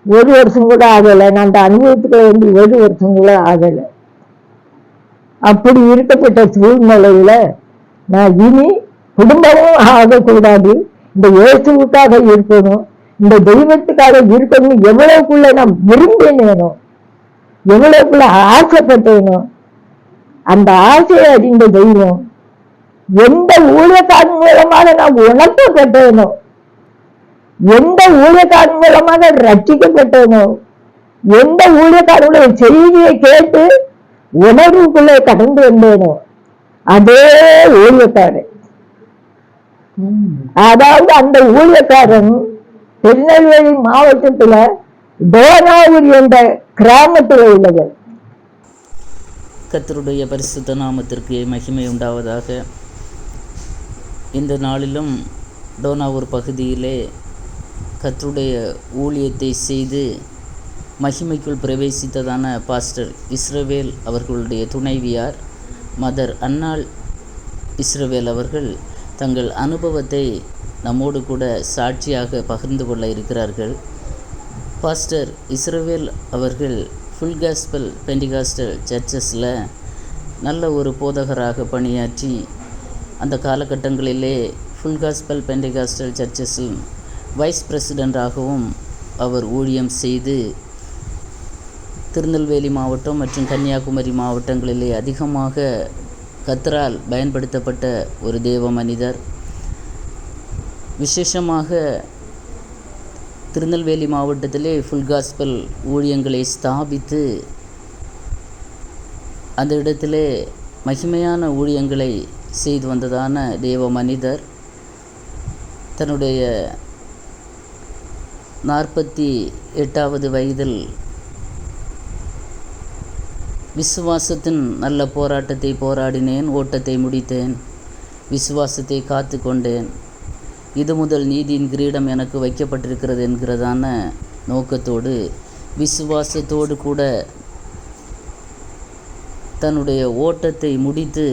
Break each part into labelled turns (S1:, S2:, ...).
S1: ஒரு வருஷம் கூட ஆகலை. நான் அந்த அனுபவத்துக்கு வேண்டி ஒரு வருஷம் கூட ஆகலை. அப்படி இருக்கப்பட்ட சூழ்நிலையில நான் இனி குடும்பமும் ஆகக்கூடாது, இந்த இயேசுவுக்காக இருக்கணும், இந்த தெய்வத்துக்காக இருக்கணும், எவ்வளவுக்குள்ள நான் விரும்பினேனோ, எவ்வளவுக்குள்ள ஆசைப்பட்டேனோ, அந்த ஆசையை அறிந்த தெய்வம் எந்த ஊழியக்காரன் மூலமாக நான் உணர்த்தப்பட்டேனோ, எந்த ஊழியக்காரன் மூலமாக ரட்சிக்கப்பட்டேனோ, எந்த ஊழியக்காரனுடைய செய்தியை கேட்டு உணர்வுக்குள்ளே கடந்து வந்தேனோ, அதே ஊழியக்காரன். அதாவது அந்த ஊழியக்காரன் திருநெல்வேலி மாவட்டத்துல டோனாவூர் என்ற கிராமத்தில் உள்ளவர்.
S2: கர்த்தருடைய பரிசுத்த நாமத்திற்கு மகிமை உண்டாவதாக. இந்த நாளிலும் டோனாவூர் பகுதியிலே கர்த்தருடைய ஊழியத்தை செய்து மகிமைக்குள் பிரவேசித்ததான பாஸ்டர் இஸ்ரவேல் அவர்களுடைய துணைவியார் மதர் அன்னாள் இஸ்ரவேல் அவர்கள் தங்கள் அனுபவத்தை நம்மோடு கூட சாட்சியாக பகிர்ந்து கொள்ள இருக்கிறார்கள். பாஸ்டர் இஸ்ரவேல் அவர்கள் ஃபுல் காஸ்பல் பெண்டிகாஸ்டல் சர்ச்சஸில் நல்ல ஒரு போதகராக பணியாற்றி அந்த காலகட்டங்களிலே ஃபுல் காஸ்பல் பெண்டிகாஸ்டல் சர்ச்சஸில் வைஸ் பிரசிடெண்ட்டாகவும் அவர் ஊழியம் செய்து திருநெல்வேலி மாவட்டம் மற்றும் கன்னியாகுமரி மாவட்டங்களிலே அதிகமாக கர்த்தரால் பயன்படுத்தப்பட்ட ஒரு தேவ மனிதர். விசேஷமாக திருநெல்வேலி மாவட்டத்திலே ஃபுல் காஸ்பல் ஊழியங்களை ஸ்தாபித்து அந்த இடத்திலே மகிமையான ஊழியங்களை செய்து வந்ததான தேவ மனிதர் தன்னுடைய 48வது வயதில் விசுவாசத்தின் நல்ல போராட்டத்தை போராடினேன், ஓட்டத்தை முடித்தேன், விசுவாசத்தை காத்து கொண்டேன், இது முதல் நீதியின் கிரீடம் எனக்கு வைக்கப்பட்டிருக்கிறது என்கிறதான நோக்கத்தோடு விசுவாசத்தோடு கூட தன்னுடைய ஓட்டத்தை முடித்து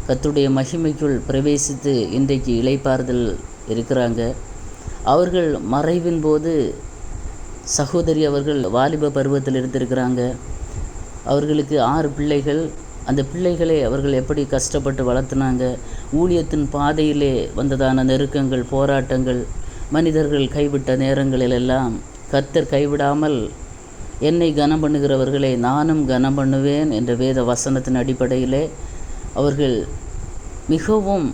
S2: கர்த்தருடைய மகிமைக்குள் பிரவேசித்து இன்றைக்கு இளைப்பாறுதல் இருக்கிறாங்க. அவர்கள் மறைவின் போது சகோதரி அவர்கள் வாலிப பருவத்தில் இருந்திருக்கிறாங்க. அவர்களுக்கு 6 பிள்ளைகள். அந்த பிள்ளைகளை அவர்கள் எப்படி கஷ்டப்பட்டு வளர்த்துனாங்க, ஊழியத்தின் பாதையிலே வந்ததான நெருக்கங்கள், போராட்டங்கள், மனிதர்கள் கைவிட்ட நேரங்களிலெல்லாம் கர்த்தர் கைவிடாமல் என்னை கனம் பண்ணுகிறவர்களை நானும் கனம் பண்ணுவேன் என்ற வேத வசனத்தின் அடிப்படையிலே அவர்கள் மிகவும்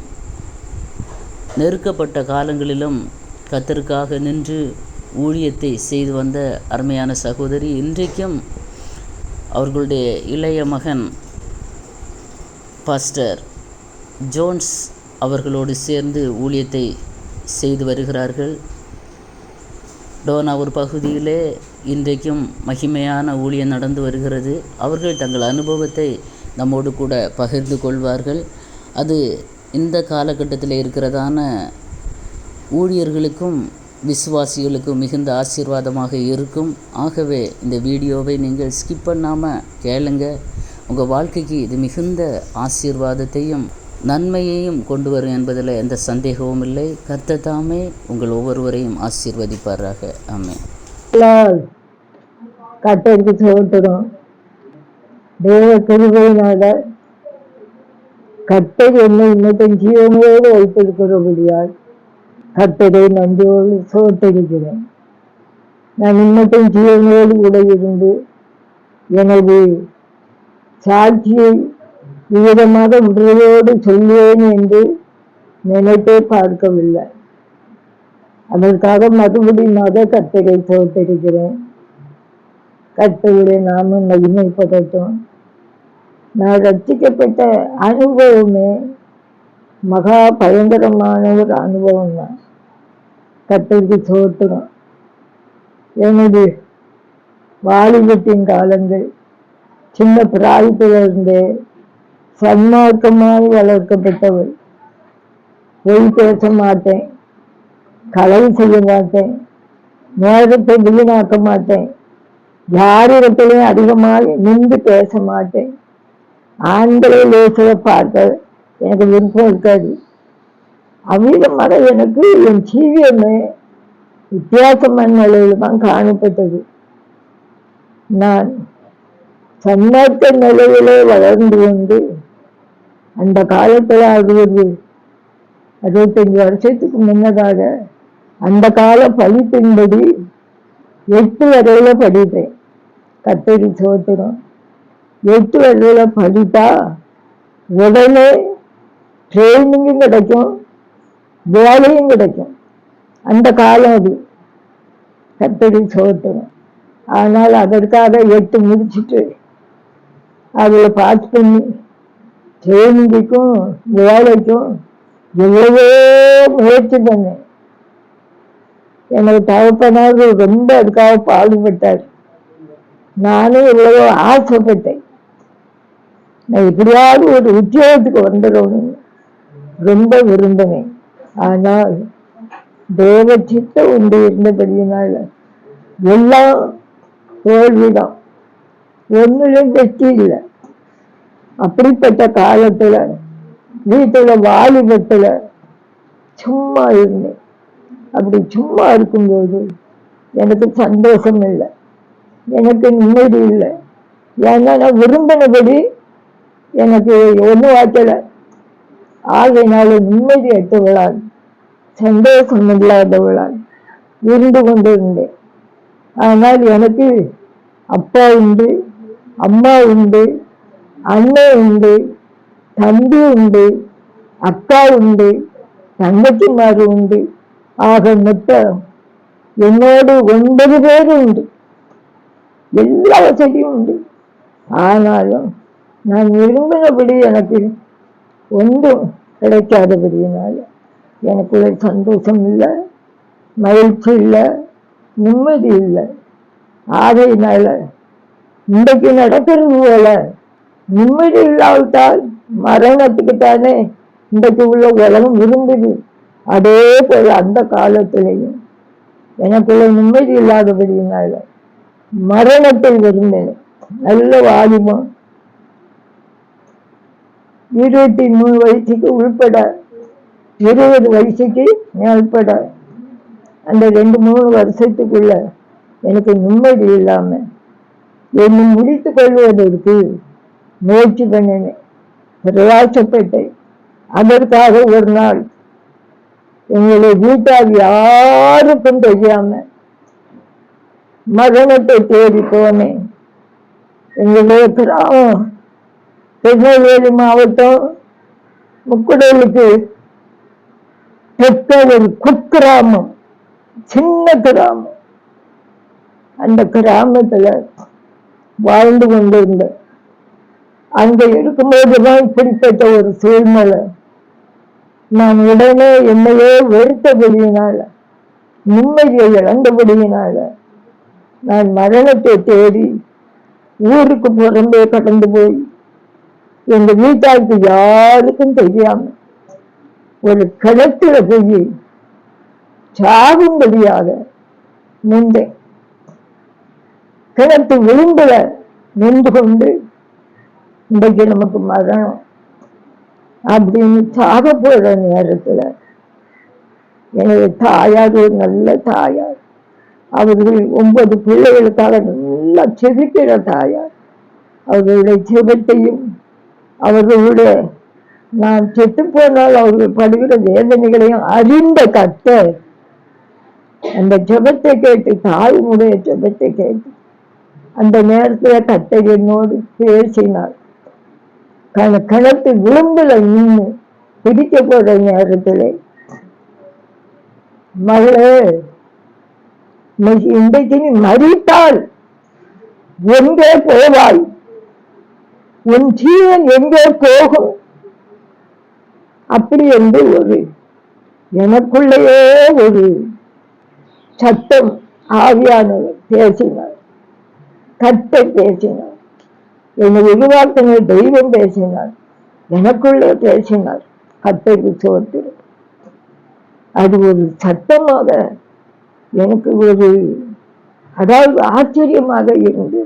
S2: நெருக்கப்பட்ட காலங்களிலும் கர்த்தருக்காக நின்று ஊழியத்தை செய்து வந்த அருமையான சகோதரி இன்றைக்கும் அவர்களுடைய இளைய மகன் பாஸ்டர் ஜோன்ஸ் அவர்களோடு சேர்ந்து ஊழியத்தை செய்து வருகிறார்கள். டோனாவூர் பகுதியிலே இன்றைக்கும் மகிமையான ஊழியம் நடந்து வருகிறது. அவர்கள் தங்கள் அனுபவத்தை நம்மோடு கூட பகிர்ந்து கொள்வார்கள். அது இந்த காலகட்டத்தில் இருக்கிறதான ஊழியர்களுக்கும் விசுவாசிகளுக்கும் மிகுந்த ஆசீர்வாதமாக இருக்கும். ஆகவே இந்த வீடியோவை நீங்கள் ஸ்கிப் பண்ணாமல் கேளுங்க. உங்கள் வாழ்க்கைக்கு இது மிகுந்த ஆசீர்வாதத்தையும் நன்மையையும் கொண்டு வரும் என்பதில் எந்த சந்தேகமும் இல்லை. கர்த்தர் தாமே உங்கள் ஒவ்வொருவரையும் ஆசீர்வதிப்பாராக. ஆமென்.
S1: கர்த்தருக்கு சோத்திரம். தேவ கிருபையினால கர்த்தர் என்னை இன்னும் ஜீவனோடு வைத்திருக்கிறபடியால் கர்த்தரை நன்றோடு சோத்தரிக்கிறேன். நான் இன்னும் ஜீவனோடு கூட இருந்து எனது சாட்சியை விதமாக விடுதலோடு சொல்வேன் என்று நினைத்தே பார்க்கவில்லை. அதற்காக மறுபடியும் கர்த்தரை சோத்தரிக்கிறேன். கர்த்தருடைய நாமம் மகிமைப்படட்டும். நான் ரட்சிக்கப்பட்ட அனுபவமே மகா பயங்கரமான ஒரு அனுபவம் தான். கர்த்தருக்கு சோத்திரம். எனது வாலிபத்தின் காலங்கள் சின்ன பிராயத்திலிருந்தே சன்மார்க்கமாய் வளர்க்கப்பட்டவள். பொய் பேச மாட்டேன், களவு செய்ய மாட்டேன், நேரத்தை வீணாக்க மாட்டேன், யாரிடத்திலையும் அதிகமாக நின்று பேச மாட்டேன். ஆண்களை லேசில பார்க்க எனக்கு விருப்பம் இருக்காது. அவ்விதமாக எனக்கு என் ஜீவியமே வித்தியாசமான நிலையில தான் காணப்பட்டது. நான் சன்மார்க்க நிலையிலே வளர்ந்து கொண்டு அந்த காலத்துல 65 வருஷத்துக்கு முன்னதாக அந்த கால படிப்பின்படி 8 வரையில படிப்பேன். கத்தரி சோத்திரம் 8 வரையில படித்தா உடனே ட்ரைனிங்கும் கிடைக்கும், வேலையும் கிடைக்கும். அந்த காலம் அது கத்தரி சோத்திரம். ஆனால் அதற்காக 8 முடிச்சுட்டு அதுல பாஸ் பண்ணி ட்ரைனிங்குக்கும் வேலைக்கும் எவ்வளவோ முயற்சி பண்ணேன். எனக்கு தகப்பனார் ரொம்ப அதுக்காக பாடுபட்டார். நானும் எவ்வளவோ ஆசைப்பட்டேன், நான் எப்படியாவது ஒரு உத்தியோகத்துக்கு வந்துடணும்னு ரொம்ப விரும்பினேன். ஆனால் தேவ சித்தம் ஒன்று இருந்தபடியினால எல்லாம் தோல்விதான், ஒன்னும் வெற்றி இல்லை. அப்படிப்பட்ட காலத்துல வீட்டுல வாலிபத்துல சும்மா இருந்தேன். அப்படி சும்மா இருக்கும்போது எனக்கு சந்தோஷம் இல்லை, எனக்கு நிம்மதி இல்லை. ஏன்னா நான் விரும்பினபடி எனக்கு ஒன்றும் வாய்க்கல. ஆகையினால நிம்மதி அற்றவளால், சந்தோஷம் இல்லாதவளால் இருந்து கொண்டிருந்தேன். ஆனால் எனக்கு அப்பா உண்டு, அம்மா உண்டு, அண்ணன் உண்டு, தம்பி உண்டு, அக்கா உண்டு, தங்கச்சிமாரு உண்டு. ஆக மொத்தம் என்னோடு 9 பேர் உண்டு, எல்லா வசதியும் உண்டு. ஆனாலும் நான் விரும்பினபடி எனக்கு ஒன்றும் கிடைக்காதபடியினால எனக்குள்ள சந்தோஷம் இல்லை, மகிழ்ச்சி இல்லை, நிம்மதி இல்லை. ஆகையினால இன்றைக்கு நடக்கிறது போல நிம்மதி இல்லாவிட்டால் மரணத்துக்கு தானே இன்றைக்கு உள்ள உலகம் விரும்புது. அதே போல அந்த காலத்திலையும் எனக்குள்ள நிம்மதி இல்லாதபடியினால மரணத்தை விரும்பினேன். நல்ல வாலிபம், 23 வயசுக்கு உள்பட, 20 வயசுக்கு மேற்பட அந்த 2-3 வருஷத்துக்குள்ள எனக்கு நிம்மதி இல்லாம என்னை முடித்துக் கொள்வதற்கு முயற்சி பண்ணினேன், பிரயாசப்பட்டேன். அதற்காக ஒரு நாள் எங்களுடைய வீட்டால் யாருக்கும் தெரியாம மரணத்தை தேடி போனேன். எங்களுடைய கிராமம் திருநெல்வேலி மாவட்டம் முக்குடலுக்கு தெற்க ஒரு குக்கிராமம், சின்ன கிராமம். அந்த கிராமத்துல வாழ்ந்து கொண்டிருந்த அங்க இருக்கும்போதுதான் இப்படிப்பட்ட ஒரு சூழ்நிலை. நான் உடனே என்னையே வெறுத்தபடியினால, நிம்மதியை இழந்தபடியினால நான் மரணத்தை தேடி ஊருக்கு புறம்பே கடந்து போய் எங்க வீட்டாருக்கு யாருக்கும் தெரியாம ஒரு கிணத்துல போய் சாகும்படியாக நின்றேன். கிணத்து விளிம்புல நின்று கொண்டு இன்றைக்கு நமக்கு மரணம் அப்படின்னு சாக போற நேரத்துல எனது தாயார், ஒரு நல்ல தாயார், அவர்கள் 9 பிள்ளைகளுக்காக நல்லா செபிக்கிற தாயார், அவர்களுடைய ஜெபத்தையும் அவர்களுடைய நான் செத்து போனால் அவர்கள் படுகிற வேதனைகளையும் அறிந்த கர்த்தர் அந்த ஜெபத்தை கேட்டு, தாயினுடைய ஜெபத்தை கேட்டு அந்த நேரத்துல கர்த்தர் என்னோடு பேசினார். கிணத்து விளிம்புல நின்று பிடிக்க போற நேரத்துல, மகளே இன்றைக்கு நீ மறித்தால் எங்கே போவாய், உன் ஜீவன் எங்கே போகும் அப்படி என்று ஒரு எனக்குள்ளேயே ஒரு சத்தம் ஆவியானவர் பேசினார். கர்த்தர் பேசினார், என்னை உருவாக்கின தெய்வம் பேசினார், எனக்குள்ளே பேசினார். கர்த்தருக்கு ஸ்தோத்திரம். அது ஒரு சத்தமாக எனக்கு ஒரு அதாவது ஆச்சரியமாக இருந்தது.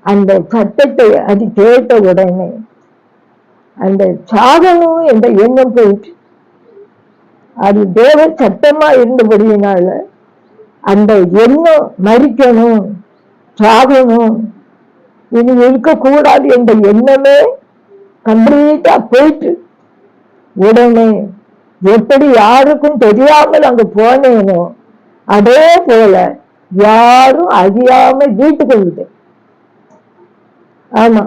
S1: அந்த சத்தத்தை அது கேட்ட உடனே அந்த சாகனம் என்ற எண்ணம் போயிட்டு, அது தேவ சத்தமா இருந்தபடியினால அந்த எண்ணம் மறிக்கணும், சாகணும், இனி இருக்கக்கூடாது என்ற எண்ணமே கம்ப்ளீட்டா போயிட்டு உடனே எப்படி யாருக்கும் தெரியாமல் அங்க போனேனோ அதே போல யாரும் அறியாம வீட்டுக்கு வந்துட்டேன். ஆமா,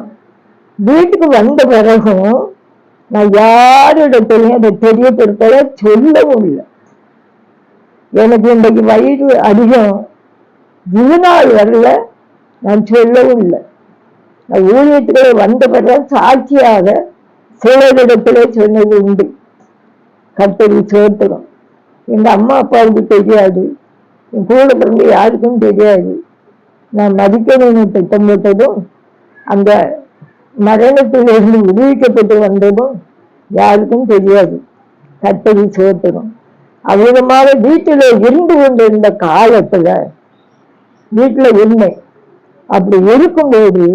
S1: வீட்டுக்கு வந்த பிறகும் நான் யாரிடத்திலையும் அதை தெரியப்படுத்தல, சொல்லவும் இல்லை. எனக்கு இன்றைக்கு வயிறு அதிகம், இதுநாள் வரல, நான் சொல்லவும் இல்லை. நான் ஊழியத்திலே வந்த பிறகு சாட்சியாக சிலரிடத்திலே சொன்னது உண்டு. கர்த்தரை சோத்திரம். எங்க அம்மா அப்பாவுக்கு தெரியாது, என் கூட பிறந்த யாருக்கும் தெரியாது. நான் மதிக்கணும்னு திட்டம் போட்டதும் அந்த மரணத்திலிருந்து விடுவிக்கப்பட்டு வந்ததும் யாருக்கும் தெரியாது. கர்த்தரை சோத்திரம். அவ்விதமாக வீட்டில இருந்து கொண்டிருந்த காலத்துல வீட்டுல இருந்தேன். அப்படி இருக்கும்போது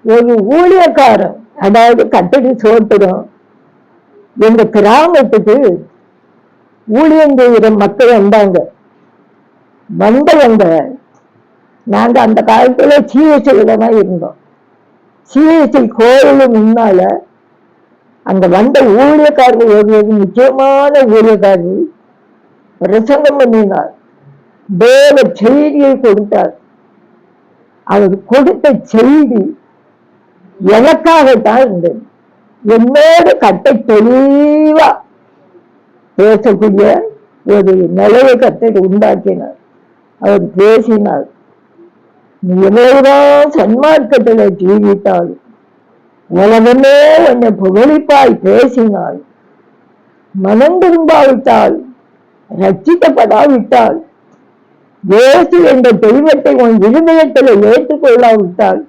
S1: ஒரு ஊழியக்காரன், அதாவது கர்த்தரை சோத்திரம், எங்க கிராமத்துக்கு ஊழியம் செய்கிற மக்கள் வந்தாங்க. வந்தவங்க, நாங்க அந்த காலத்துல சிஎஸ்ஐல தான் இருந்தோம். சிஎஸ்ஐ கோயிலு முன்னால அங்க வந்த ஊழியக்காரர்கள் ஒரு முக்கியமான ஊழியக்காரர்கள் பிரசங்கம் பண்ணினார், தேவ செய்தியை கொடுத்தார். அவர் கொடுத்த செய்தி எனக்காகத்தான் இருந்தது. என்னோட கட்டை தெளிவா பேசக்கூடிய ஒரு நிலையை கட்டை உண்டாக்கினார். அவர் பேசினார், நீ எவ்வளவுதான் சன்மார்க்கத்துல ஜீவித்தாலும், உலகமே உன்னை புகழிப்பாய் பேசினாள், மனம் திரும்பாவிட்டால், ரட்சிக்கப்படாவிட்டால், இயேசு என்ற தெய்வத்தை உன் இருதயத்தில் ஏற்றுக்கொள்ளாவிட்டால்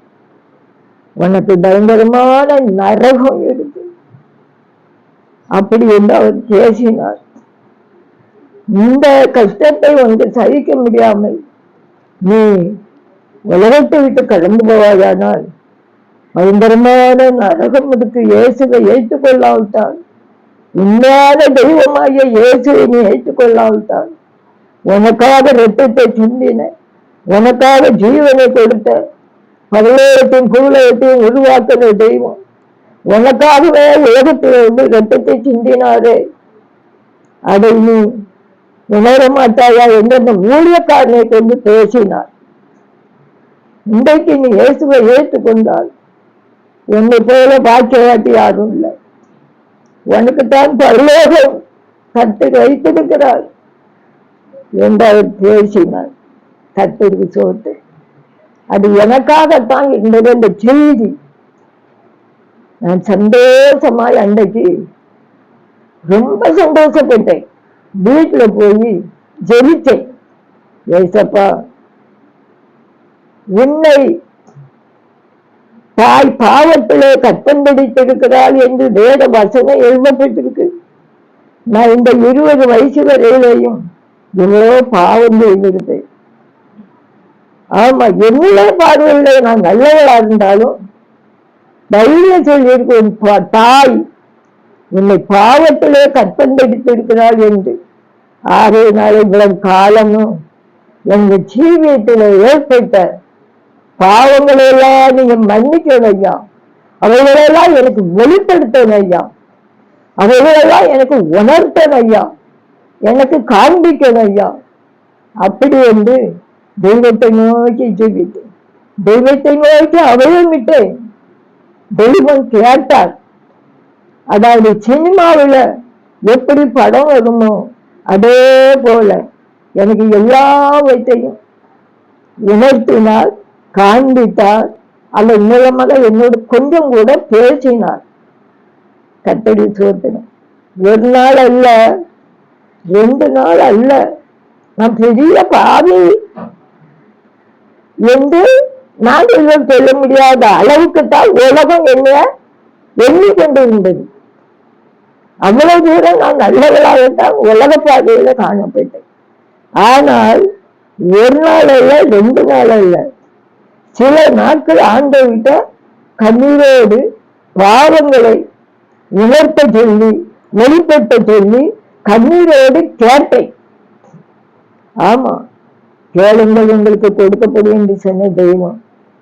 S1: உனக்கு பயங்கரமான நரகம் இருக்கு. அப்படி என்று அவர் பேசினார். இந்த கஷ்டத்தை உனக்கு சகிக்க முடியாமல் நீ உலகத்தை விட்டு கடந்து போவாயானால் பயங்கரமான நரகம் இருக்கு. இயேசுவை ஏற்றுக்கொள்ளாவிட்டால், உண்மையான தெய்வமாகிய இயேசுவை நீ ஏற்றுக்கொள்ளாவிட்டால், உனக்காக இரத்தத்தை சிந்தின, உனக்காக ஜீவனை கொடுத்த, பரலோகத்தையும் பூலோகத்தையும் உருவாக்கின தெய்வம் உனக்காகவே உலகத்தில் வந்து இரத்தத்தை சிந்தினாரே, அதை நீ உணர மாட்டாயா என்று அந்த ஊழியக்காரனை கொண்டு பேசினார். இன்றைக்கு நீ இயேசுவை ஏற்றுக்கொண்டால் என்னை போல பாக்கியவாட்டி யாரும் இல்லை. உனக்குத்தான் பரலோகம் கர்த்தர் வைத்திருக்கிறார் என்று அவர் பேசினார். கர்த்தருக்கு சோத்து. அது எனக்காகத்தான் என்பது அந்த செய்தி. நான் சந்தோஷமாய் அன்றைக்கு ரொம்ப சந்தோஷப்பட்டேன். வீட்டுல போய் ஜெபிச்சேன், ஏசப்பா, உன்னை தாய் பாவத்திலே கற்பம் பிடித்திருக்கிறாள் என்று வேத வசனம் எழுதப்பட்டிருக்கு. நான் இந்த 20 வயசு வரையிலையும் எவ்வளோ பாவம் செய்திருப்பேன். ஆமா, என்னே பார்வையில நான் நல்லவளா இருந்தாலும் தைரியம் சொல்லியிருக்கேன், தாய் உன்னை பாவத்திலே கற்பம் பிடித்திருக்கிறாள் என்று. ஆகையினால இவ்வளவு காலமும் எங்க ஜீவியத்தில ஏற்பட்ட பாவங்களெல்லாம் நீங்க மன்னிக்கணும் ஐயா, அவைகளெல்லாம் எனக்கு வெளிப்படுத்தணும் ஐயா, அவைகளெல்லாம் எனக்கு உணர்த்தணும் ஐயா, எனக்கு காண்பிக்கணும் ஐயா. அப்படி என்று தெய்வத்தை நோக்கி ஜெபித்தேன். தெய்வத்தை நோக்கி அவயமிட்டேன். தெய்வம் கேட்டார். அதாவது சினிமாவில் எப்படி படம் வருமோ அதே போல எனக்கு எல்லாவற்றையும் உணர்த்தினார், காண்பித்தார். அந்த மூலமாக என்னோட கொஞ்சம் கூட பேசினார். கர்த்தரை சோத்திரம். ஒரு நாள் அல்ல, 2 நாள் அல்ல, நான் பெரிய பாவி என்று நான் சொல்ல முடியாத அளவுக்குத்தான் உலகம் என்ன எண்ணிக்கொண்டு இருந்தது. அவ்வளவு தூரம் நான் நல்லவளாகத்தான் உலக பாதையில காணப்பட்டேன். ஆனால் ஒரு நாள் அல்ல, 2 நாள் அல்ல, சில நாட்கள் ஆண்டவர்கிட்ட கண்ணீரோடு பாவங்களை உணர்த்த சொல்லி வெளிப்படுத்த சொல்லி கண்ணீரோடு கேட்டேன். ஆமா, கேளுங்கள் உங்களுக்கு கொடுக்கப்படும் என்று சொன்ன தெய்வம்,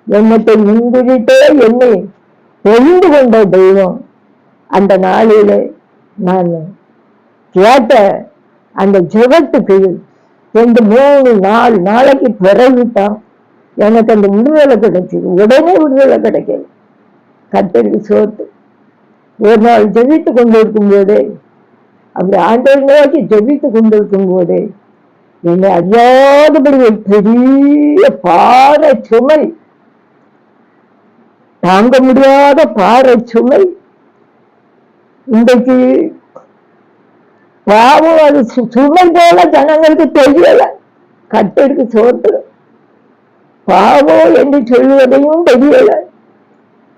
S1: எண்ணத்தை முன்குறித்தே என்னை தெரிந்து கொண்ட தெய்வம். அந்த நாளில நான் கேட்ட அந்த ஜெபத்துக்கு 2-3 நாளைக்கு பிறகுதான் எனக்கு அந்த விடுதலை கிடைச்சது. உடனே விடுதலை கிடைக்கல. கர்த்தருக்கு சோத்து. ஒரு நாள் ஜெபித்து கொண்டிருக்கும் போதே, அப்படி ஆண்டவர் நோக்கி ஜெபித்து கொண்டிருக்கும் போதே என்னை அறியாதபடி ஒரு பெரிய பாறை சுமை, தாங்க முடியாத பாறை சுமை, இன்றைக்கு பாவம் அது சுமை போல ஜனங்களுக்கு தெரியல. கர்த்தருக்கு சோத்து. பாவம் என்று சொல்லுவதையும் தெரியல,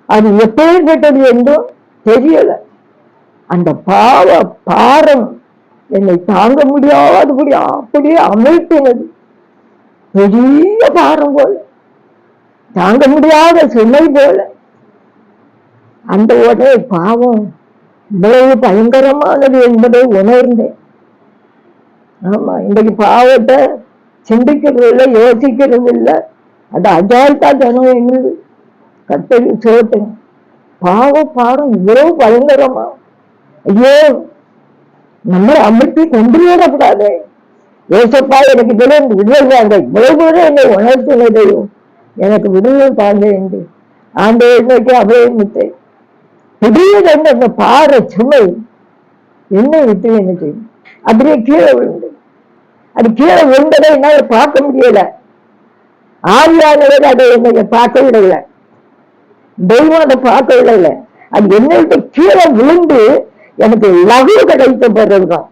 S1: அது எப்பேற்பட்டது என்றும் தெரியல. அந்த பாவ பாரம் என்னை தாங்க முடியாதபடி அப்படியே அமிழ்த்தினது. பெரிய பாரம் போல, தாங்க முடியாத சுமை போல. அந்த உடனே பாவம் இவ்வளவு பயங்கரமானது என்பதை உணர்ந்தேன். ஆமா, இன்றைக்கு பாவத்தை சிந்திக்கிறது இல்லை, யோசிக்கிறது இல்லை. அது அஜால்தா ஜனம் எங்களுக்கு. கர்த்தருக்கு சோத்துங்க. பாரம் இவ்வளவு பயங்கரமா, ஐயோ நம்மளை அமிழ்த்தி கொண்டு வரக்கூடாது. ஏசப்பா எனக்கு இதில் விடுதலை தாங்க, இவ்வளவு தூரம் என்னை உணர்த்தினதையும் எனக்கு விடுதலை தாங்க என்று ஆண்டவருக்கு அபயமிட்டேன். திடீரென்று அந்த பாறை சுமை என்னை விட்டு என்ன செய்யும், அப்படியே கீழே விழுந்து. அது கீழே விழுந்ததை என்னால பார்க்க முடியல. ஆவியானவர் அதை என்னை பார்க்க விடல, தெய்வம் அதை பார்க்க விடல. அது என்னை விட்டு கீழே விழுந்து எனக்கு லகு கிடைத்த பிறகுதான்,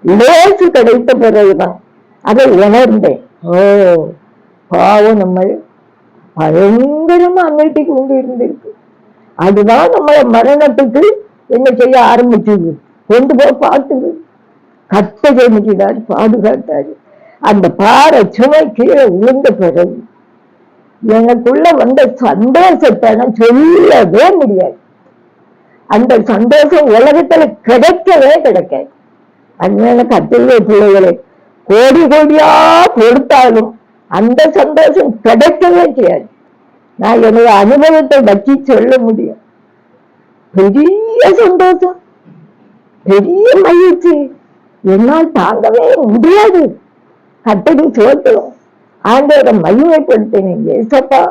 S1: லேசு கிடைத்த பிறகுதான் அதை உணர்ந்தேன். ஓ, பாவம் நம்ம பயங்கரமா அமிழ்த்தி கொண்டு இருந்திருக்கு. அதுதான் நம்மளை மரணத்துக்கு என்ன செய்ய ஆரம்பிச்சது, கொண்டு போய் பார்த்துது. கத்த ஜெயிக்கிறார், பாதுகாத்தாரு. அந்த பாறை சுமை கீழே விழுந்த பிறகு எனக்குள்ள வந்த சந்தோஷத்தை நான் சொல்லவே முடியாது. அந்த சந்தோஷம் உலகத்துல கிடைக்கவே கிடைக்காது. அதனால கத்திரிக்கை பிள்ளைகளை கோடி கோடியா கொடுத்தாலும் அந்த சந்தோஷம் கிடைக்கவே செய்யாது. நான் என்னுடைய அனுபவத்தை வச்சு சொல்ல முடியும். பெரிய சந்தோஷம், பெரிய மகிழ்ச்சி என்னால் தாங்கவே முடியாது. கத்தரி சோத்தும் ஆண்டவரை மகிமைப்படுத்தினேன். ஏசப்பா,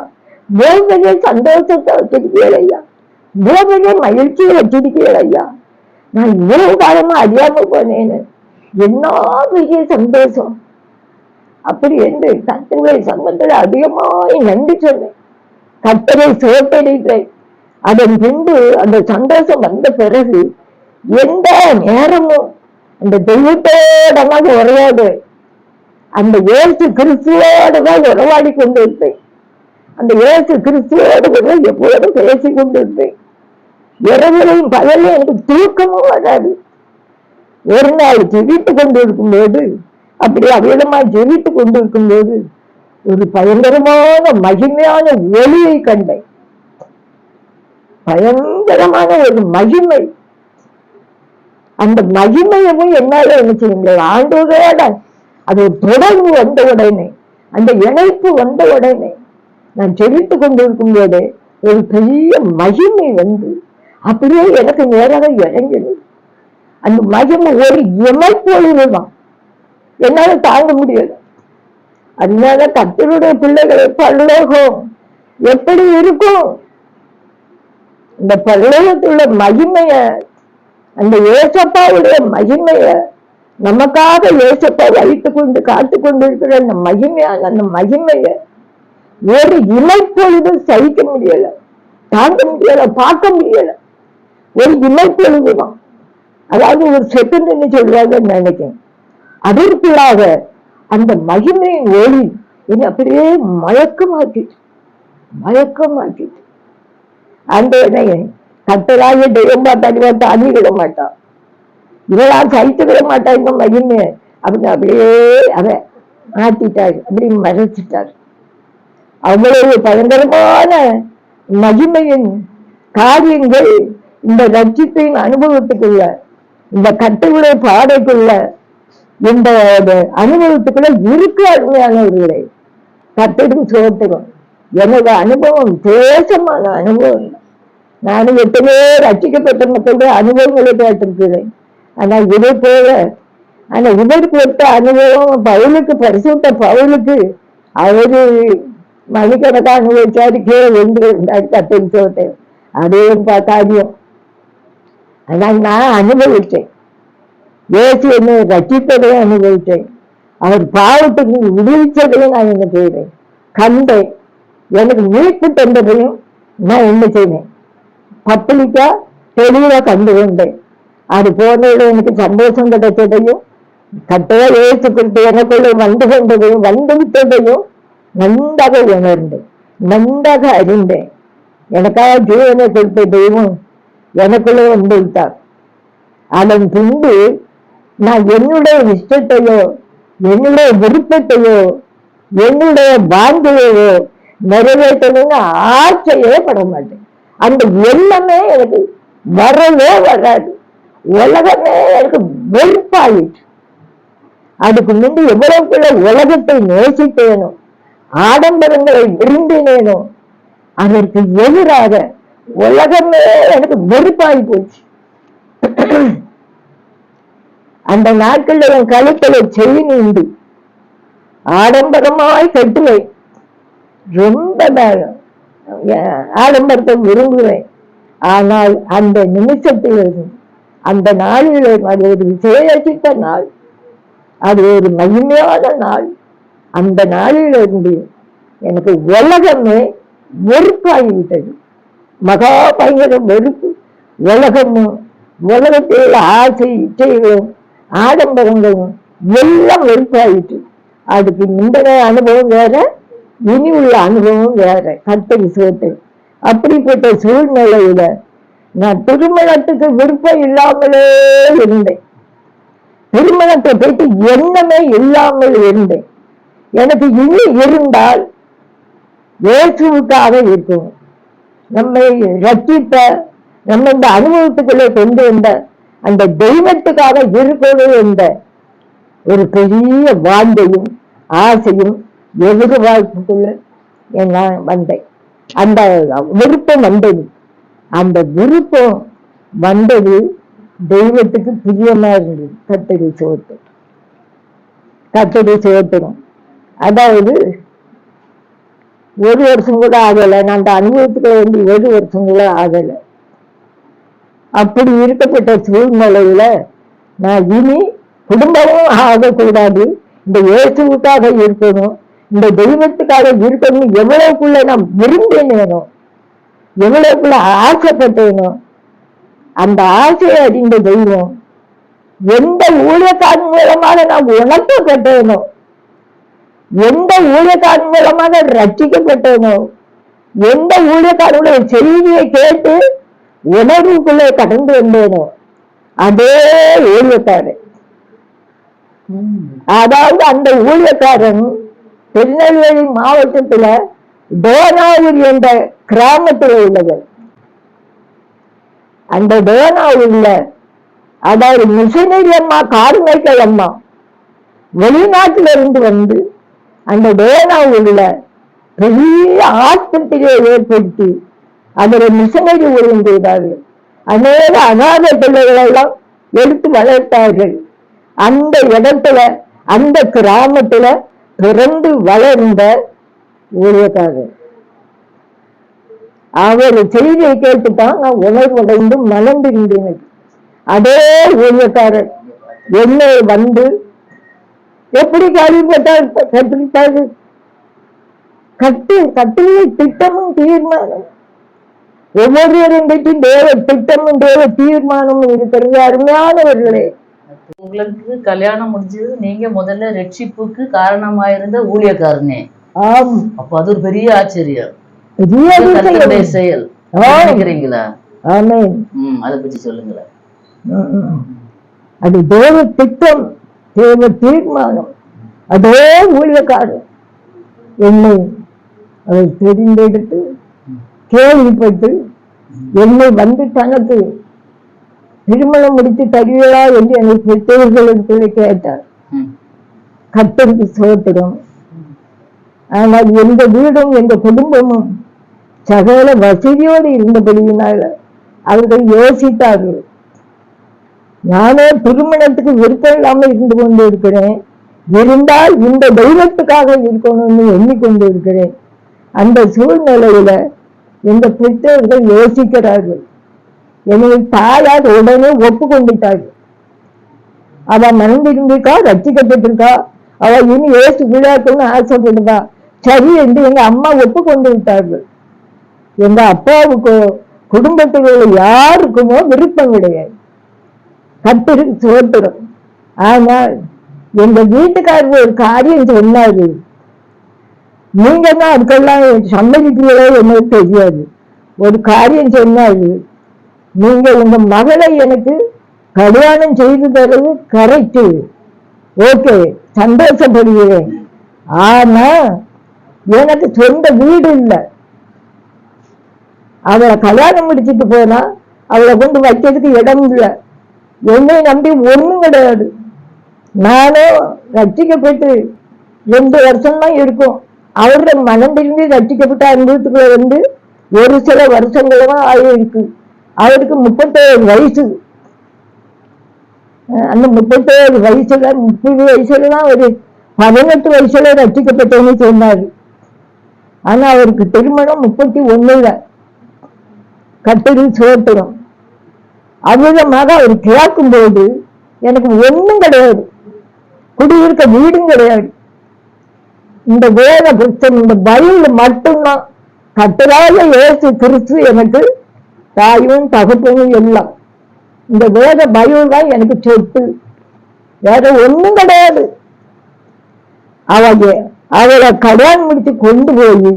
S1: பெரிய சந்தோஷத்தை வச்சிருக்கீர்கள் ஐயா, பெரிய மகிழ்ச்சியை வச்சிருக்கீர்கள் ஐயா. நான் இவ்வளவு காலமா அறியாம போனேன்னு என்ன பெரிய சந்தோஷம். அப்படி என்று கத்தரை சம்பந்தத்தில் அதிகமாய் நன்றி சொன்னேன். கத்தரை சோத்தரிக்கிறேன். அதன் பின்பு அந்த சந்தோஷம் வந்த பிறகு எந்த நேரமும் அந்த தெய்வத்தோட உரையாடு, அந்த இயேசு கிறிஸ்துவோடு தான் உறவாடி கொண்டிருப்பேன். அந்த இயேசு கிறிஸ்துவோடு கூட எப்போதும் பேசி கொண்டிருப்பேன். இரவுலையும் பகலையும் எனக்கு தூக்கமும் வராது. ஒரு நாள் ஜெபித்து கொண்டிருக்கும் போது, அப்படி அவ்விதமா ஜெபித்து கொண்டிருக்கும் போது ஒரு பயங்கரமான மகிமையான ஒளியை கண்டேன். பயங்கரமான ஒரு மகிமை. அந்த மகிமையவும் என்னால என்ன செய்ய முடியாது. ஆண்டவரோட அது தொடர்பு வந்த உடனே, அந்த இணைப்பு வந்த உடனே, நான் ஜெபித்து கொண்டிருக்கும் போது ஒரு பெரிய மகிமை வந்து அப்படியே எனக்கு நேராக இறங்கினது. அந்த மகிமை ஒரு இமைப்பொழுதுதான், என்னால தாங்க முடியல. அதனால கர்த்தருடைய பிள்ளைகளை பரலோகம் எப்படி இருக்கும், இந்த பரலோகத்துள்ள மகிமைய, அந்த ஏசப்பாவுடைய மகிமைய, நமக்காக ஏசப்பா வைத்துக் கொண்டு காத்து கொண்டிருக்கிற அந்த மகிமையான அந்த மகிமைய ஒரு இமைப்பொழுது சகிக்க முடியல, தாங்க முடியல, பார்க்க முடியல. ஒரு இமைப்பொழுதுதான், அதாவது ஒரு செகண்ட் சொல்றாங்க நினைக்கிறேன். அதற்குள்ளாக அந்த மகிமையின் ஒளி என்ன அப்படியே மயக்கமாக்கிட்டு மயக்கமாக்கிட்டு அந்த கத்தராக தெய்வம் பார்த்தாடி தாங்கிக்கிட மாட்டான், இவெல்லாம் சகித்துக்கிட மாட்டான் இந்த மகிமை அப்படின்னு அப்படியே அதை மாத்திட்டாரு, அப்படி மறைச்சிட்டாரு. அவ்வளவு பயங்கரமான மகிமையின் காரியங்கள் இந்த ரட்சிப்பின் அனுபவத்துக்குள்ள, இந்த கட்டுரை பாடைக்குள்ள இந்த அனுபவத்துக்குள்ள இருக்கு. அருமையானவர்களே, கத்தருக்கு சோத்திரம். எனது அனுபவம் தேசமான அனுபவம். நானும் எத்தனையோ ரட்சிக்கப்பட்ட மக்களுடைய அனுபவங்களை கேட்டிருக்கிறேன். ஆனா இதை போல இதற்கு ஒத்த அனுபவம் பவுலுக்கு, பரிசுத்த பவுலுக்கு அவரு மணிக்கணக்காக அனுபவிச்சாரு. கீழே வென்று இருந்தாரு கத்தருக்கு சோத்திரம். அதே காரியம். ஆனா நான் அனுபவிச்சேன். இயேசு என்னை ரட்சித்ததையும் அனுபவிச்சேன். அவர் பாவத்துக்கு விடுவிச்சதையும் நான் என்ன செய்தேன், கண்டேன். எனக்கு மீட்பு தந்ததையும் நான் என்ன செய்தேன், பப்ளிக்கா தெளிவா கண்டு கொண்டேன். அது போனதுல எனக்கு சந்தோஷம் கிடைச்சதையும், கட்டளை இயேசு குறித்து எனக்குள்ள வந்து கொண்டதையும் வந்து விட்டதையும் நன்றாக உணர்ந்தேன், நன்றாக அறிந்தேன். எனக்காக ஜீவனை கொடுத்த தெய்வம் எனக்குள்ளே வந்து விட்டார். அதன் பின்பு நான் என்னுடைய இஷ்டத்தையோ என்னுடைய விருப்பத்தையோ என்னுடைய பாந்தையோ நிறைவேற்றணும்னு ஆசையே பட மாட்டேன். அந்த எண்ணமே எனக்கு வரவே வராது. உலகமே எனக்கு வெறுப்பாயிற்று. அதுக்கு முன்பு எவ்வளவுக்குள்ள உலகத்தை நேசித்தேனோ, ஆடம்பரங்களை விரும்பினேனோ, அதற்கு எதிராக உலகமே எனக்கு வெறுப்பாகி போச்சு. அந்த நாட்கள்ல என் கழுத்துல செயின் உண்டு, ஆடம்பரமாய் கட்டுவேன். ரொம்ப ஆடம்பரத்தை விரும்புவேன். ஆனால் அந்த நிமிஷத்திலிருந்து, அந்த நாளில், அது ஒரு விசேஷித்த நாள், அது ஒரு மகிமையான நாள். அந்த நாளிலிருந்து எனக்கு உலகமே வெறுப்பாகிவிட்டது. மகா பயங்கர வெறுப்பு. உலகமும் உலகத்தில் ஆசை இச்சைகளும் ஆடம்பரங்களும் எல்லாம் வெறுப்பாயிட்டு. அதுக்கு முந்தைய அனுபவம் வேற, இனி உள்ள அனுபவம் வேற. கர்த்தர் சுகத்தில் அப்படிப்பட்ட சூழ்நிலையில நான் திருமணத்துக்கு விருப்பம் இல்லாமலே இருந்தேன். திருமணத்தை பற்றி எண்ணமே இல்லாமல் இருந்தேன். எனக்கு இனி இருந்தால் இயேசுவுக்காக இருக்கும், நம்மை ரட்சித்த, நம்ம இந்த அனுபவத்துக்குள்ளே கொண்டு வந்த அந்த தெய்வத்துக்காக இருக்கணும் என்ற ஒரு பெரிய வாஞ்சையும் ஆசையும் எதிர்பார்ப்புக்குள்ள நான் வந்தேன். அந்த விருப்பம் வந்தது. அந்த விருப்பம் வந்தது தெய்வத்துக்கு பிரியமா இருந்தது. கர்த்தரை சோத்திரம், கர்த்தரை சோத்திரம். அதாவது ஒரு வருஷம் கூட ஆகலை. நான் அந்த அனுபவத்துக்குள்ள வந்து ஒரு வருஷம் கூட ஆகலை. அப்படி இருக்கப்பட்ட சூழ்நிலையில நான் இனி குடும்பமும் ஆகக்கூடாது, இந்த இயேசுவுக்காக இருக்கணும், இந்த தெய்வத்துக்காக இருக்கணும். எவ்வளவுக்குள்ள நான் விரும்பினேனோ, எவ்வளவுக்குள்ள ஆசைப்பட்டேனோ, அந்த ஆசையை அறிந்த தெய்வம் எந்த ஊழியக்காரன் மூலமாக நான் உணர்த்தப்பட்டேனோ, எந்த ஊழியக்காரன் மூலமாக ரட்சிக்கப்பட்டேனோ, எந்த ஊழியக்காரனுடைய செய்தியை கேட்டு உணர்வுக்குள்ளே கடந்து வந்தேனோ, அதே ஊழியக்காரன். அதாவது அந்த ஊழியக்காரன் திருநெல்வேலி மாவட்டத்துல டோனாவூர் என்ற கிராமத்தில் உள்ளவர். அந்த டோனாவூர்ல, அதாவது மிஷனரி அம்மா, கார்மைக்கல் அம்மா வெளிநாட்டில இருந்து வந்து அந்த டோனாவூர்ல பெரிய ஆஸ்பத்திரியை ஏற்படுத்தி அதில் மிஷனரி ஊழியம் செய்தார்கள். அநேக அநாத பிள்ளைகள் எல்லாம் எடுத்து வளர்த்தார்கள். அந்த இடத்துல, அந்த கிராமத்துல பிறந்து வளர்ந்த ஊழியக்காரர். அவர் செய்தியை கேட்டுத்தான் நான் உணர்வடைந்து மலர்ந்திருந்தேன். அதே ஊழியக்காரர் என்னை வந்து எப்படி கேள்விப்பட்டார், கற்பித்தாரு. கட்டுரை திட்டமும் தீர்மானம், ஒவ்வொருவரையும் பற்றி தேவ திட்டமும் தேவ தீர்மானமும் இருக்கிறது. அருமையானவர்களே,
S2: உங்களுக்கு கல்யாணம் முடிஞ்சது, நீங்க முதல்ல ரட்சிப்புக்கு காரணமாயிருந்த ஊழியக்காரனே.
S1: ஆம்.
S2: அப்ப அது ஒரு பெரிய ஆச்சரியம்,
S1: பெரிய
S2: செயல் நினைக்கிறீங்களா?
S1: ஆமென்.
S2: அதை பற்றி சொல்லுங்களேன்.
S1: அது தேவ திட்டம், தேவ தீர்மானம். அதே ஊழியக்காரர் என்னை அவர் தெரிந்தெடுத்து கேள்விப்பட்டு என்னை வந்து தனக்கு திருமணம் முடித்து தருவீரா என்று என்னை பெற்றோர்களுக்கு கேட்டார். கர்த்தருக்கு ஸ்தோத்திரம். ஆனால் எந்த வீடும் எந்த குடும்பமும் சகல வசதியோடு இருந்தபடியினால அவர்கள் யோசித்தார்கள். நானே திருமணத்துக்கு விருப்பம் இல்லாமல் இருந்து கொண்டு இருக்கிறேன், இருந்தால் இந்த தெய்வத்துக்காக இருக்கணும்னு எண்ணிக்கொண்டு இருக்கிறேன். அந்த சூழ்நிலையில இந்த பெற்றோர்கள் யோசிக்கிறார்கள். எனவே தாயார் உடனே ஒப்புக்கொண்டுட்டார்கள். அவ மனம் திரும்பிருக்கா, ரட்சிக்கப்பட்டிருக்கா, அவ இனி ஏசு விழாக்கணும்னு ஆசைப்படுவா. சரி என்று எங்க அம்மா ஒப்புக்கொண்டு விட்டார்கள். எங்க அப்பாவுக்கோ குடும்பத்தில் உள்ள யாருக்குமோ விருப்பம் கிடையாது. கர்த்தருக்கு ஸ்தோத்திரம். ஆனால் எங்க வீட்டுக்காரர் ஒரு காரியம் சொன்னாரு. நீங்க தான் அதுக்கெல்லாம் சம்மதிக்கிறீங்களோ எனக்கு தெரியாது. ஒரு காரியம் சொன்னாரு, நீங்க உங்க மகளை எனக்கு கல்யாணம் செய்து தரது கரெக்டு, ஓகே, சந்தோஷப்படுகிறேன். ஆனா எனக்கு சொந்த வீடு இல்லை. அவளை கல்யாணம் முடிச்சுட்டு போனா அவளை கொண்டு வைக்கிறதுக்கு இடம் இல்லை. என்னை நம்பி ஒண்ணும் கிடையாது. நானும் ரட்சிக்கப்பட்டு 2 வருஷம்தான் இருக்கும். அவருடைய மனம் திரும்பி ரட்சிக்கப்பட்ட அனுபவத்துக்குள்ள வந்து ஒரு சில வருஷங்களா ஆயிருக்கு. அவருக்கு 37 வயசு. அந்த 37 வயசுல 30 வயசுலதான் ஒரு 18 வயசுல ரட்சிக்கப்பட்டேன்னு சொன்னாரு. ஆனா அவருக்கு திருமணம் 31ல. கர்த்தருக்கு ஸ்தோத்திரம். அவ்விதமாக அவர் கேட்கும்போது எனக்கு ஒண்ணும் கிடையாது, குடியிருக்க வீடும் கிடையாது. இந்த வேத புத்தகம், இந்த பைபிள் மட்டும்தான். கர்த்தராகிய இயேசு கிறிஸ்து எனக்கு தாயும் தகப்பனும் எல்லாம். இந்த வேத பைபிள் தான் எனக்கு சொத்து, வேற ஒண்ணும் கிடையாது. அவளை கல்யாணம் முடிச்சு கொண்டு போய்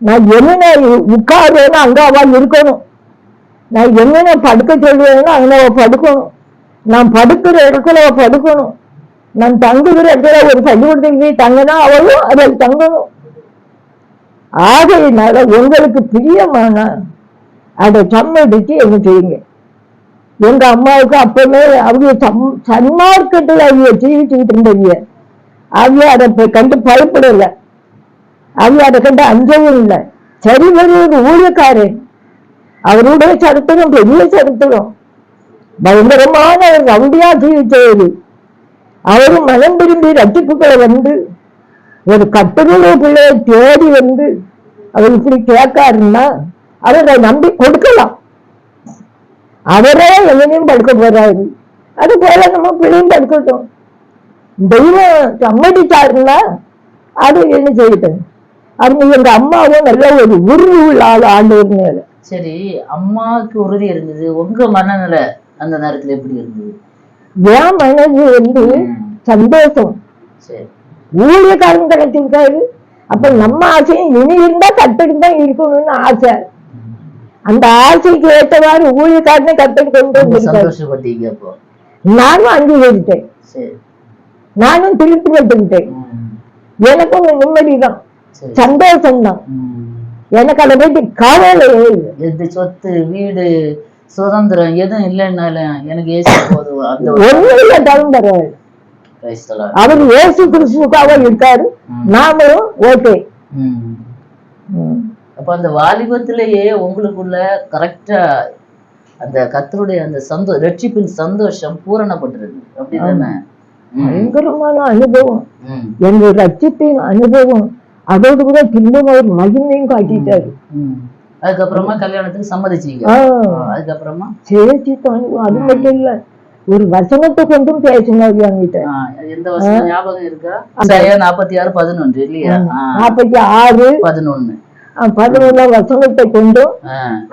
S1: நான் என்ன உட்காருவேன்னு அங்க அவள் இருக்கணும். நான் என்ன படுக்க சொல்லுவேன்னா அங்க அவ படுக்கணும். நான் படுக்கிற இடத்துல அவ படுக்கணும். நான் தங்குகிற இடத்துல ஒரு பள்ளிக்கூடத்துக்கு போய் தங்கினா அவளும் அதில் தங்கணும். ஆகையினால உங்களுக்கு பிரியமான அதை சம்மதிச்சு என்ன செய்யுங்க. எங்க அம்மாவுக்கு அப்பவே அவங்க சன்மார்க்கத்தில் அவங்க ஜீவிச்சுக்கிட்டு இருந்தவங்க. அவங்க அதை கண்டு பயப்படலை, அவங்க அதை கண்டு அஞ்சவும் இல்லை. சரி, ஒரு ஊழியக்காரன், அவருடைய சரித்திரம் பெரிய சரித்திரம், பயங்கரமான ஒரு ரவுடியா ஜீவித்தவர். அவரும் மனம் திரும்பி ரட்சிப்புகளை வந்து ஒரு கர்த்தருடைய பிள்ளையை தேடி வந்து அவர் இப்படி கேட்காருன்னா அவரை நம்பி கொடுக்கலாம். அவரே எங்கனையும் படுக்க போறாரு, அது போல நம்ம பிள்ளையும் படுக்கட்டும். தெய்வம் சம்மதிச்சாருன்னா அது என்ன செய்யட்டும். அவங்க எங்க அம்மாவும் நல்ல ஒரு உறுதி உள்ள ஆண்டவர் மேல.
S2: சரி, அம்மாவுக்கு உறுதி இருந்தது, உங்க மனநிலை அந்த நேரத்துல எப்படி இருந்தது?
S1: என் மனது வந்து சந்தோஷம். ஊழியக்காரன் கிடைச்சிருக்காரு. அப்ப நம்ம ஆசையும் இனி இருந்தா கட்டடிக்கு தான் இருக்கணும்னு ஆசை. அந்த ஆசைக்கு ஏற்றவாறு ஊழியக்காரனை கட்டடி கொண்டு
S2: சந்தோஷப்பட்டீங்க.
S1: நானும் அங்கீகரித்தேன், நானும் திருப்பி கட்டுக்கிட்டேன். எனக்கும் நிம்மதிதான், சந்தோஷம்தான். எனக்கு அதை பற்றி கவலையே இல்லை.
S2: எது சொத்து வீடு சுதந்திரம் எதுவும் இல்லைன்னாலும் எனக்கு ஏசு போதும்,
S1: ஒன்னும் இல்லைட்டாலும் பரவாயில்ல. அவர் ஏசு கிறிஸ்துக்காக இருக்காரு, நாமளும் ஓகே.
S2: அப்ப அந்த வாலிபத்திலேயே உங்களுக்குள்ள கரெக்டா அந்த கர்த்தருடைய அந்த ரட்சிப்பின் சந்தோஷம் பூரணப்பட்டிருக்கு, அப்படிதானே?
S1: பயங்கரமான அனுபவம், எங்க ரட்சிப்பின் அனுபவம். அதோடு கூட திரும்ப ஒரு மகிமையும் காட்டிட்டாரு.
S2: அதுக்கப்புறமா கல்யாணத்துக்கு சம்மதிச்சீங்க. அதுக்கப்புறமா
S1: சேச்சி அது மட்டும் இல்ல, ஒரு வசனத்தை கொண்டும் பேசினாரு என்கிட்ட.
S2: எந்த வசனம் ஞாபகம் இருக்கா? 46:11 இல்லையா?
S1: 46:11 வசனத்தை கொண்டும்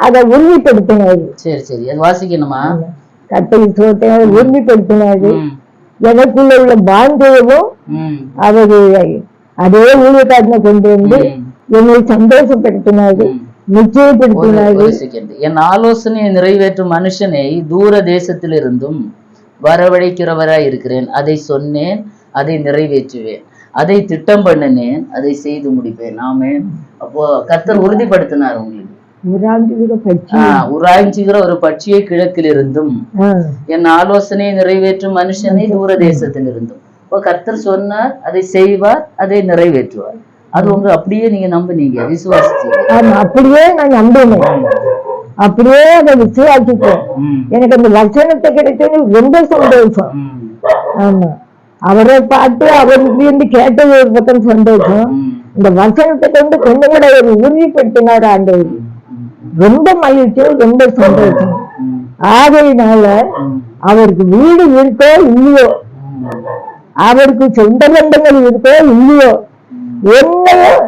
S1: அதை உறுதிப்படுத்தினாரு.
S2: சரி சரி, அது வாசிக்கணுமா?
S1: கர்த்தரின் சோத்தை உறுதிப்படுத்தினாரு. எனக்குள்ள உள்ள பாந்தேவும் அவரு அதே ஊழியக்காரனை கொண்டு வந்து என்னை சந்தோஷப்படுத்தினாரு, நிச்சயப்படுத்தினாரு.
S2: என் ஆலோசனையை நிறைவேற்றும் மனுஷனை தூர தேசத்திலிருந்தும் வரவழைக்கிறவராய் இருக்கிறேன். அதை சொன்னேன், அதை நிறைவேற்றுவேன், அதை திட்டம் பண்ணினேன், அதை செய்து முடிப்பேன். ஆமென். அப்போ கர்த்தர் உறுதிப்படுத்தினார் உங்களுக்கு. உராய்ஞ்சுகிற ஒரு பட்சியை கிழக்கில் இருந்தும், என் ஆலோசனையை நிறைவேற்றும் மனுஷனை தூர தேசத்தில் இருந்தும். இப்போ கர்த்தர் சொன்னார், அதை செய்வார், அதை நிறைவேற்றுவார். அது உங்க அப்படியே நீங்க நம்புனீங்க, விசுவாசிச்சீங்க.
S1: ஆமா, அப்படியே நான் நம்பினேன், அப்படியே அதை விசுவாசிச்சேன். எனக்கு அந்த லட்சணத்தை கிடைச்சது ரொம்ப சந்தோஷம். ஆமா, அவரை பார்த்து அவருக்கு இருந்து கேட்டது ஒரு பக்கம் சந்தோஷம். இந்த வசனத்தை கொண்டு கொஞ்சம் கூட ஒரு உறுதிப்படுத்தினார் ஆண்டவர். ரொம்ப மகிழ்ச்சி, ரொம்ப சந்தோஷம். ஆகையினால அவருக்கு வீடு இருக்கோ இல்லையோ, அவருக்கு சொந்த பந்தங்கள் இருக்கோ இல்லையோ, என்னையும்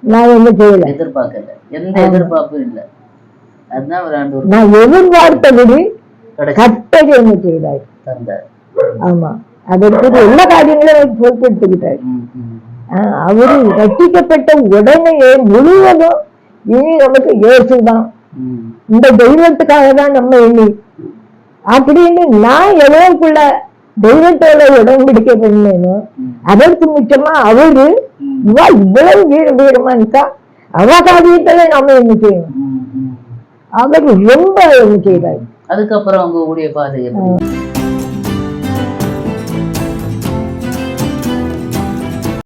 S1: நான் என்ன செய்யல,
S2: எதிர்பார்க்கல, எந்த எதிர்பார்ப்பும் இல்லை. அதுதான் ஒரு ஆண்டு
S1: நான் எதிர்பார்த்தபடி கட்டளை என்ன செய்தார்,
S2: தந்தார்.
S1: ஆமா, அதற்கு எல்லா காரியங்களும் பொறுப்பெடுத்துக்கிட்டார். அவரு ரட்சிக்கப்பட்ட உடனேயே முழுவதும் இனி நமக்கு இயேசுதான், இந்த தெய்வத்துக்காக தான் நம்ம இனி அப்படின்னு நான் எவ்வளவுக்குள்ள தெய்வத்தோட உடன்படிக்கை பண்ணேனோ அதற்கு முக்கியமா அவரு இவா இவ்வளவு வீரமா இருக்கா, அவ காரியத்துல நாம என்ன செய்யணும், அவர் ரொம்ப என்ன செய்தார்.
S2: அதுக்கப்புறம் அவங்க ஊழிய பாதை